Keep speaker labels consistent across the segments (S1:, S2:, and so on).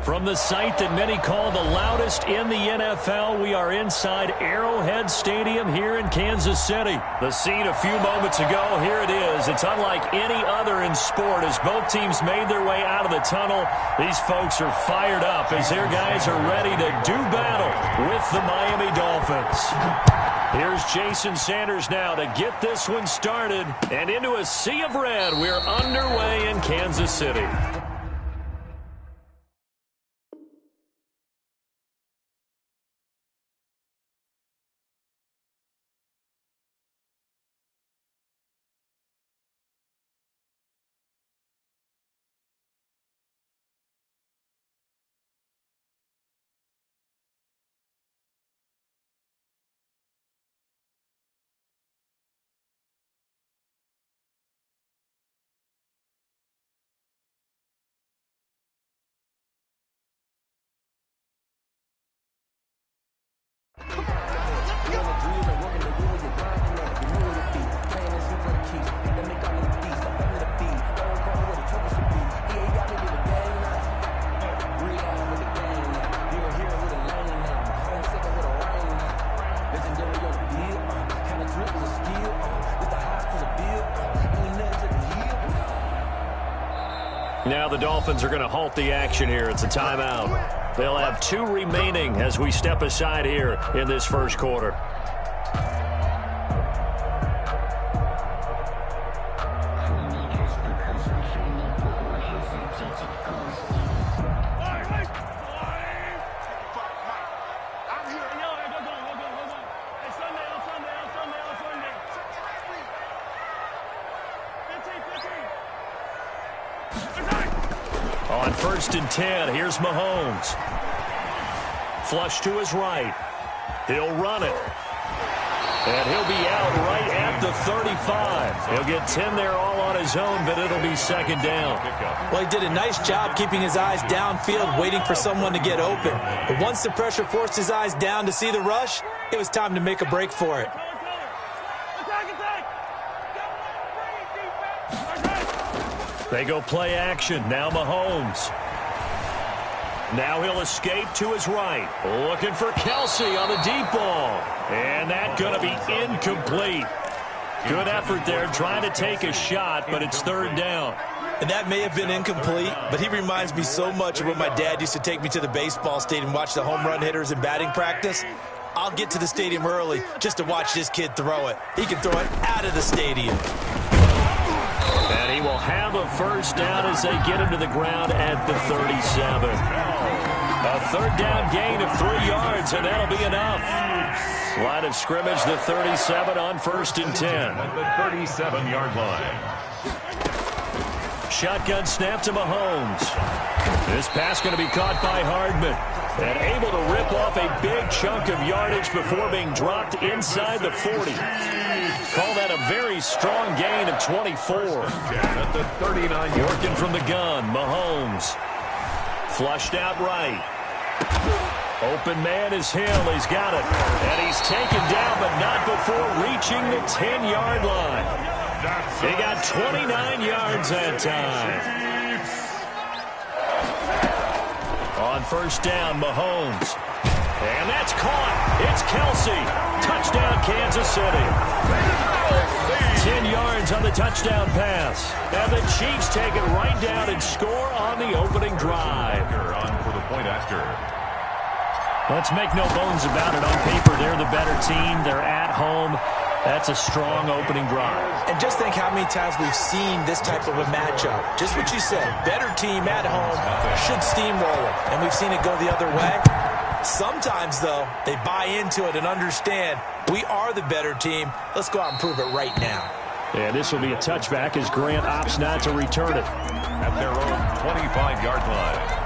S1: From the site that many call the loudest in the NFL, we are inside Arrowhead Stadium here in Kansas City. The scene a few moments ago, here it is. It's unlike any other in sport as both teams made their way out of the tunnel. These folks are fired up as their guys are ready to do battle with the Miami Dolphins. Here's Jason Sanders now to get this one started. And into a sea of red, we're underway in Kansas City. Now the Dolphins are going to halt the action here. It's a timeout. They'll have 2 remaining as we step aside here in this first quarter. On 1st and 10, here's Mahomes. Flush to his right. He'll run it. And he'll be out right at the 35. He'll get 10 there all on his own, but it'll be 2nd down.
S2: Well, he did a nice job keeping his eyes downfield, waiting for someone to get open. But once the pressure forced his eyes down to see the rush, it was time to make a break for it.
S1: They go play action. Now Mahomes. Now he'll escape to his right. Looking for Kelsey on the deep ball. And that's going to be incomplete. Good effort there trying to take a shot, but it's 3rd down.
S2: And that may have been incomplete, but he reminds me so much of when my dad used to take me to the baseball stadium and watch the home run hitters in batting practice. I'll get to the stadium early just to watch this kid throw it. He can throw it out of the stadium.
S1: And he will have a 1st down as they get him to the ground at the 37. A 3rd down gain of 3 yards, and that'll be enough. Line of scrimmage, the 37 on 1st and 10.
S3: At the 37-yard line.
S1: Shotgun snap to Mahomes. This pass going to be caught by Hardman. And able to rip off a big chunk of yardage before being dropped inside the 40. Call that a very strong gain of 24.
S3: At the 39-yard line.
S1: Working from the gun, Mahomes. Flushed out right. Open man is Hill. He's got it. And he's taken down, but not before reaching the 10-yard line. He got 29 yards that time. On 1st down, Mahomes. And that's caught. It's Kelsey. Touchdown, Kansas City. 10 yards on the touchdown pass. And the Chiefs take it right down and score on the opening drive.
S3: On for the point after.
S1: Let's make no bones about it. On paper, they're the better team. They're at home. That's a strong opening drive.
S2: And just think how many times we've seen this type of a matchup. Just what you said, better team at home should steamroll it. And we've seen it go the other way. Sometimes, though, they buy into it and understand we are the better team. Let's go out and prove it right now.
S1: And this will be a touchback as Grant opts not to return it.
S3: At their own 25-yard line.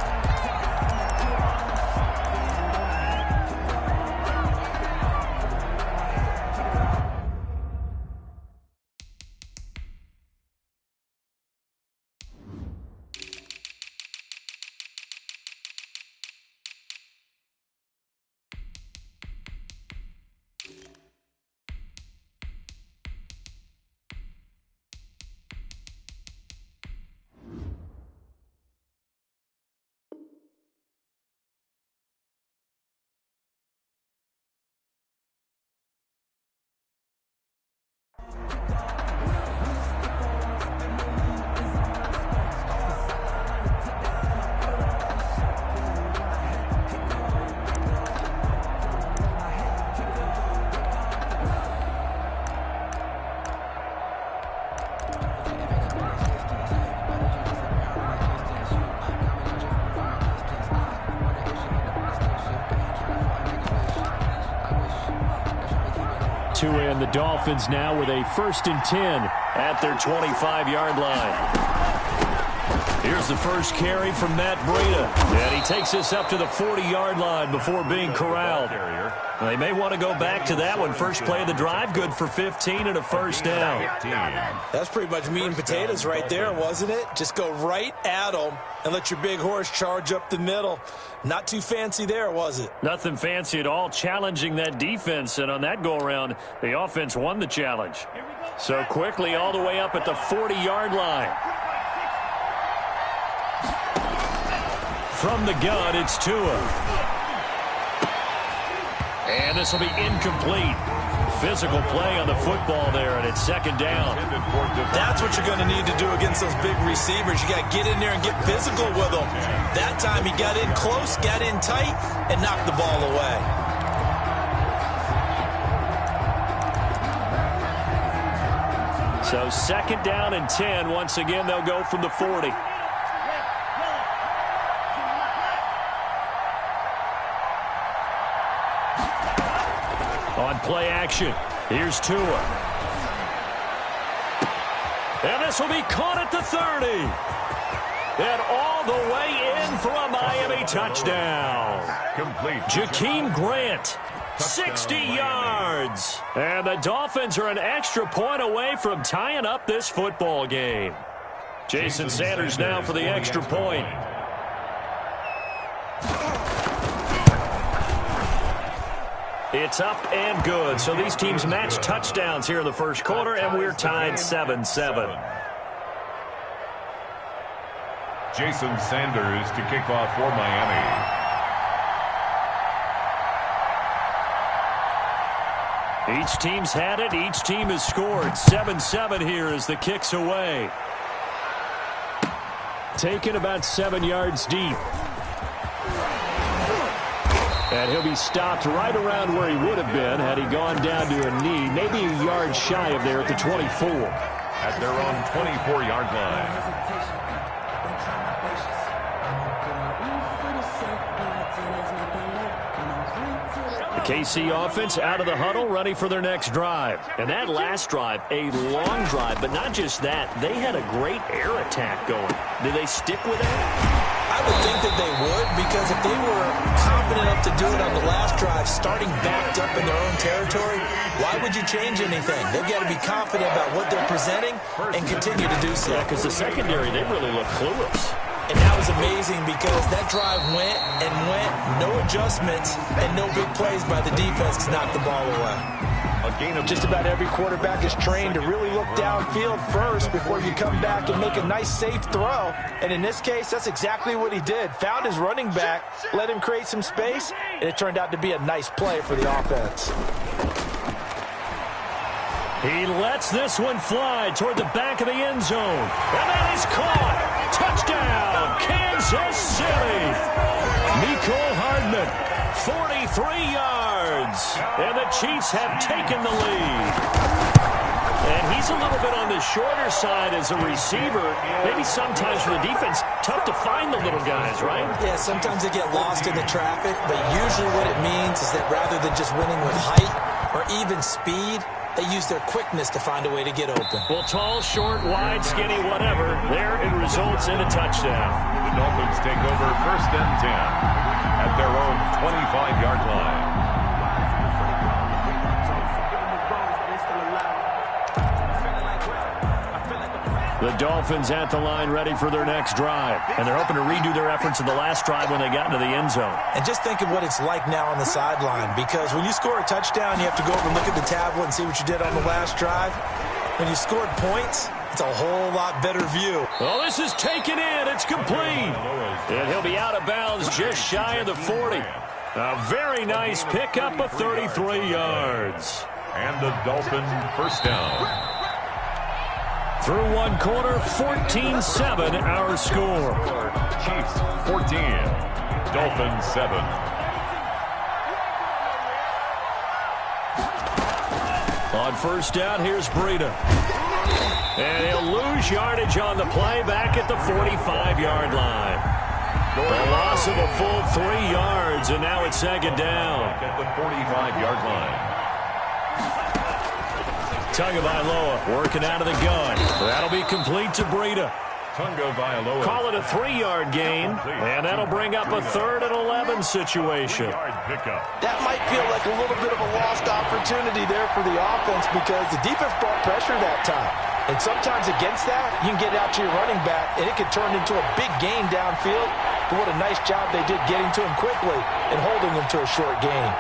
S1: Tua and the Dolphins now with a 1st and 10 at their 25-yard line. Here's the first carry from Matt Breida. And he takes this up to the 40-yard line before being corralled. They may want to go back to that one. First play of the drive, good for 15 and a first down.
S2: That's pretty much meat and potatoes right there, wasn't it? Just go right at them and let your big horse charge up the middle. Not too fancy there, was it?
S1: Nothing fancy at all, challenging that defense. And on that go-around, the offense won the challenge. So quickly all the way up at the 40-yard line. From the gun, it's Tua. And this will be incomplete. Physical play on the football there, and it's 2nd down.
S2: That's what you're going to need to do against those big receivers. You got to get in there and get physical with them. That time he got in close, got in tight, and knocked the ball away.
S1: So 2nd down and 10. Once again, they'll go from the 40. On play action, here's Tua. And this will be caught at the 30. And all the way in for a Miami touchdown.
S3: Complete.
S1: Jakeem Grant, 60 yards. And the Dolphins are an extra point away from tying up this football game. Jason Sanders now for the extra point. It's up and good. So these teams match touchdowns here in the first quarter, and we're tied 7-7.
S3: Jason Sanders to kick off for Miami.
S1: Each team's had it. Each team has scored. 7-7 here as the kick's away. Taken about 7 yards deep. And he'll be stopped right around where he would have been had he gone down to a knee, maybe a yard shy of there at the 24.
S3: At their own 24-yard line.
S1: The KC offense out of the huddle, ready for their next drive. And that last drive, a long drive, but not just that. They had a great air attack going. Do they stick with that?
S2: I would think that they would, because if they were confident enough to do it on the last drive, starting backed up in their own territory, why would you change anything? They've got to be confident about what they're presenting and continue to do so.
S1: Yeah, because the secondary, they really look clueless.
S2: And that was amazing because that drive went and went, no adjustments, and no big plays by the defense to knock the ball away.
S4: Just about every quarterback is trained to really look downfield first before you come back and make a nice, safe throw. And in this case, that's exactly what he did. Found his running back, let him create some space, and it turned out to be a nice play for the offense.
S1: He lets this one fly toward the back of the end zone. And that is caught. Touchdown, Kansas City. Mecole Hardman, 43 yards. And the Chiefs have taken the lead. And he's a little bit on the shorter side as a receiver. Maybe sometimes for the defense, tough to find the little guys, right?
S2: Yeah, sometimes they get lost in the traffic, but usually what it means is that rather than just winning with height or even speed, they use their quickness to find a way to get open.
S1: Well, tall, short, wide, skinny, whatever, there it results in a touchdown.
S3: The Dolphins take over 1st and 10 at their own 25-yard line.
S1: The Dolphins at the line ready for their next drive. And they're hoping to redo their efforts in the last drive when they got into the end zone.
S2: And just think of what it's like now on the sideline, because when you score a touchdown, you have to go over and look at the tablet and see what you did on the last drive. When you scored points, it's a whole lot better view.
S1: Oh, this is taken in. It's complete. And he'll be out of bounds just shy of the 40. A very nice pickup of 33 yards.
S3: And the Dolphin first down.
S1: Through one quarter, 14-7 our score.
S3: Chiefs 14, Dolphins 7.
S1: On first down, here's Breida. And he'll lose yardage on the play back at the 45-yard line. A loss of a full 3 yards, and now it's 2nd down.
S3: At the 45-yard line.
S1: Tagovailoa working out of the gun. That'll be complete to Breida.
S3: Tagovailoa.
S1: Call it a 3-yard gain, and that'll bring up a 3rd and 11 situation.
S4: That might feel like a little bit of a lost opportunity there for the offense because the defense brought pressure that time. And sometimes against that, you can get out to your running back, and it can turn into a big gain downfield. But what a nice job they did getting to him quickly and holding him to a short gain.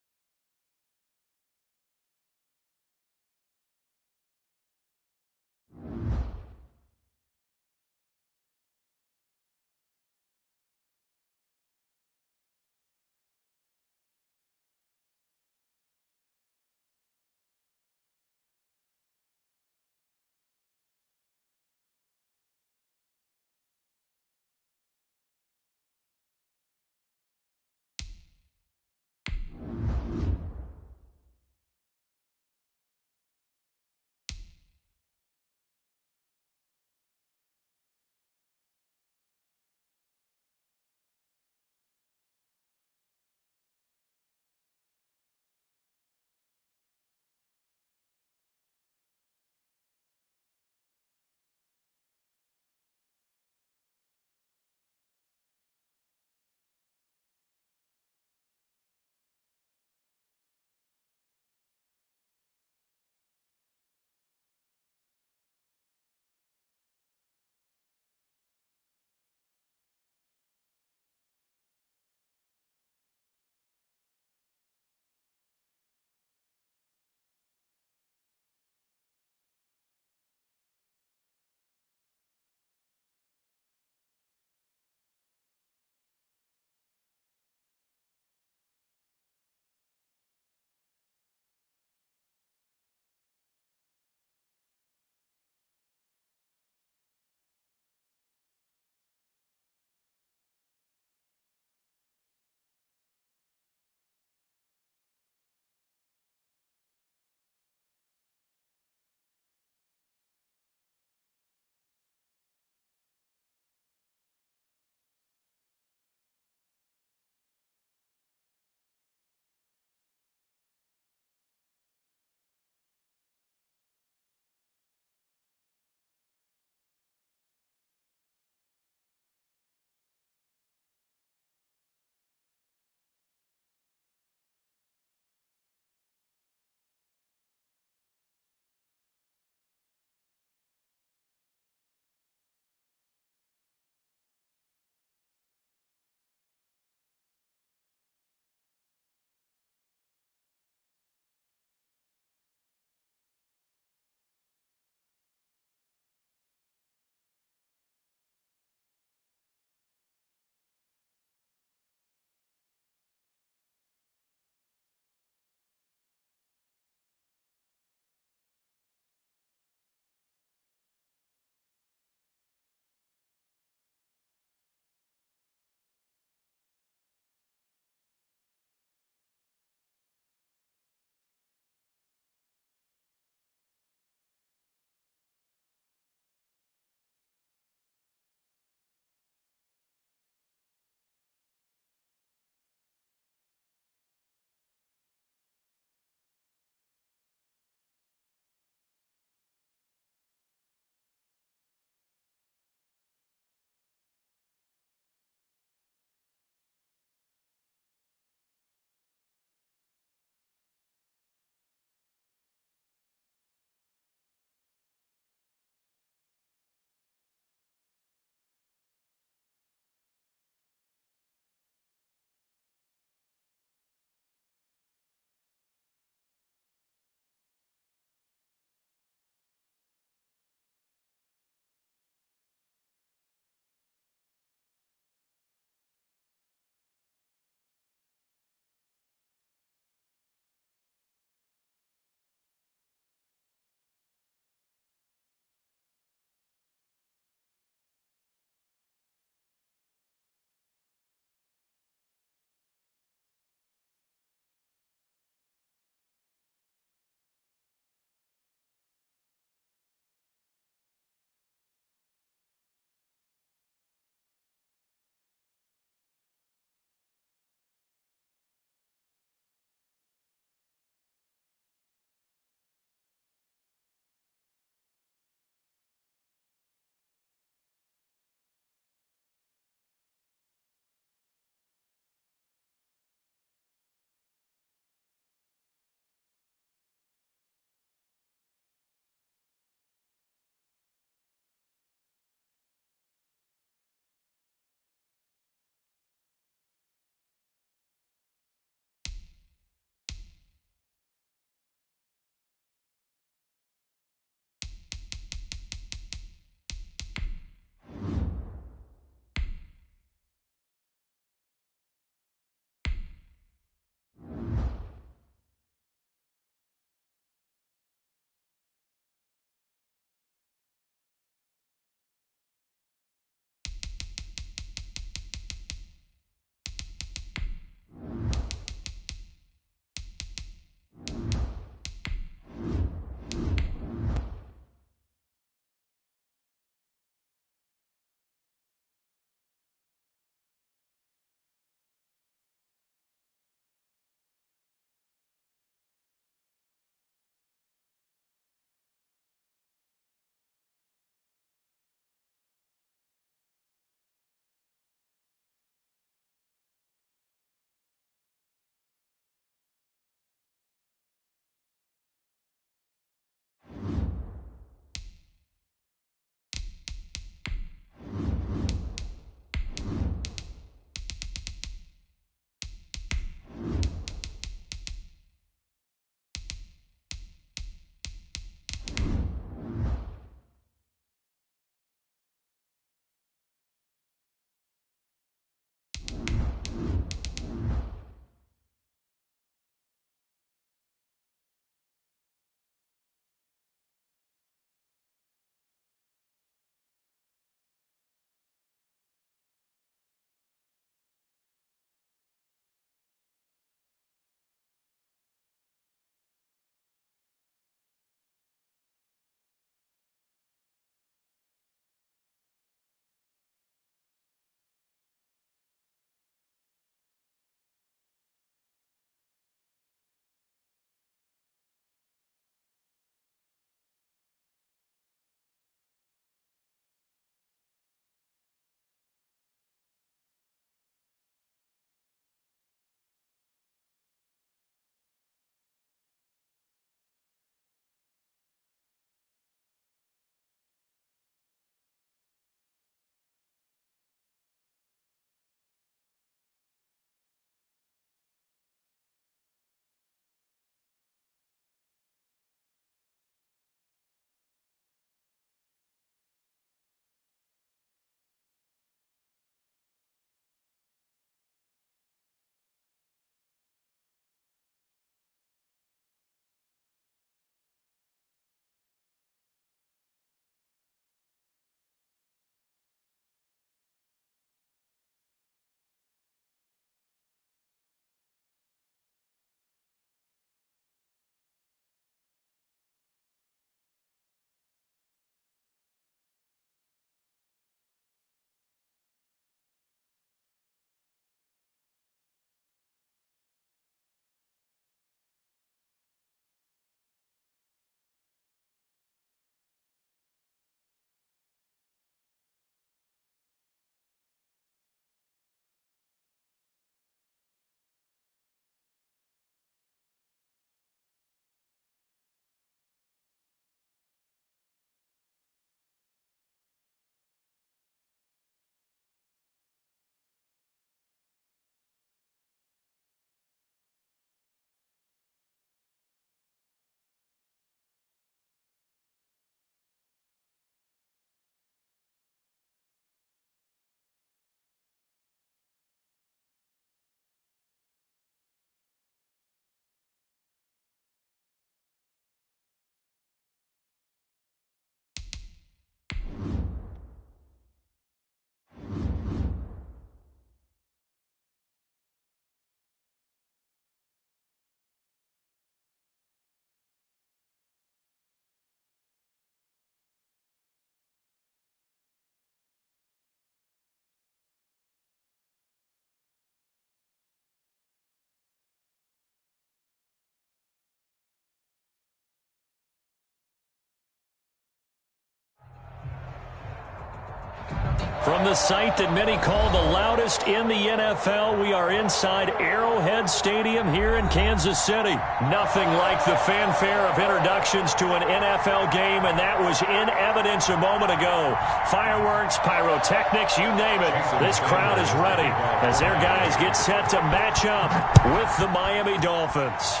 S1: From the site that many call the loudest in the NFL, we are inside Arrowhead Stadium here in Kansas City. Nothing like the fanfare of introductions to an NFL game, and that was in evidence a moment ago. Fireworks, pyrotechnics, you name it. This crowd is ready as their guys get set to match up with the Miami Dolphins.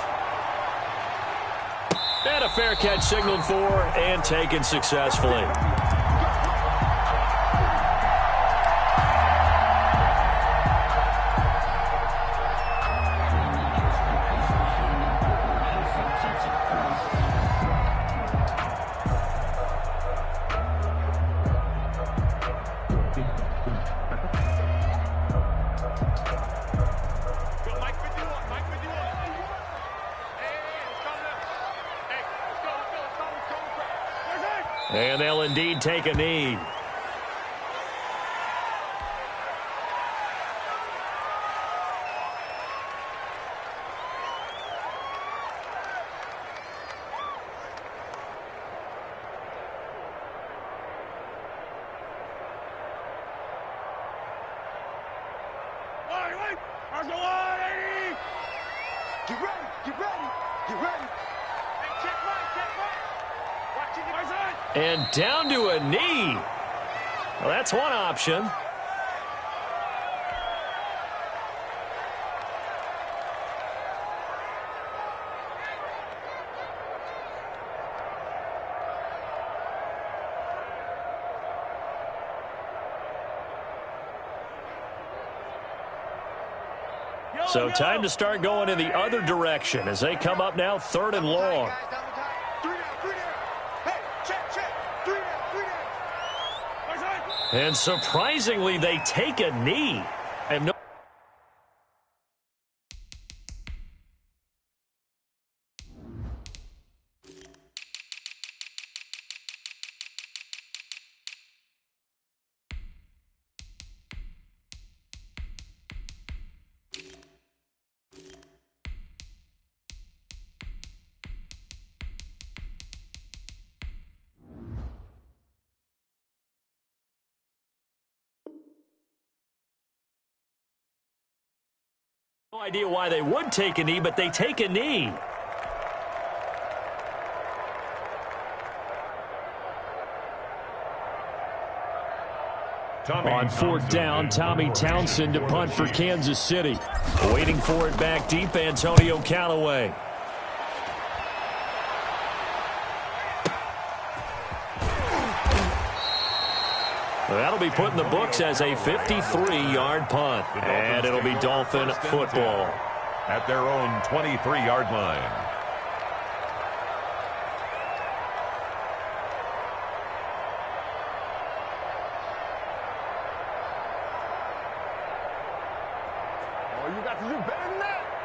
S1: And a fair catch signaled for and taken successfully. And they'll indeed take a knee. And down to a knee. Well, that's one option. So time to start going in the other direction as they come up now 3rd and long. And surprisingly, they take a knee. No idea why they would take a knee, but they take a knee. On 4th down, Tommy Townsend to punt for Kansas City. Waiting for it back deep, Antonio Callaway. That'll be put in the books as a 53-yard punt. And it'll be Dolphin football.
S3: At their own 23-yard line.
S5: Oh, you got to do better than that.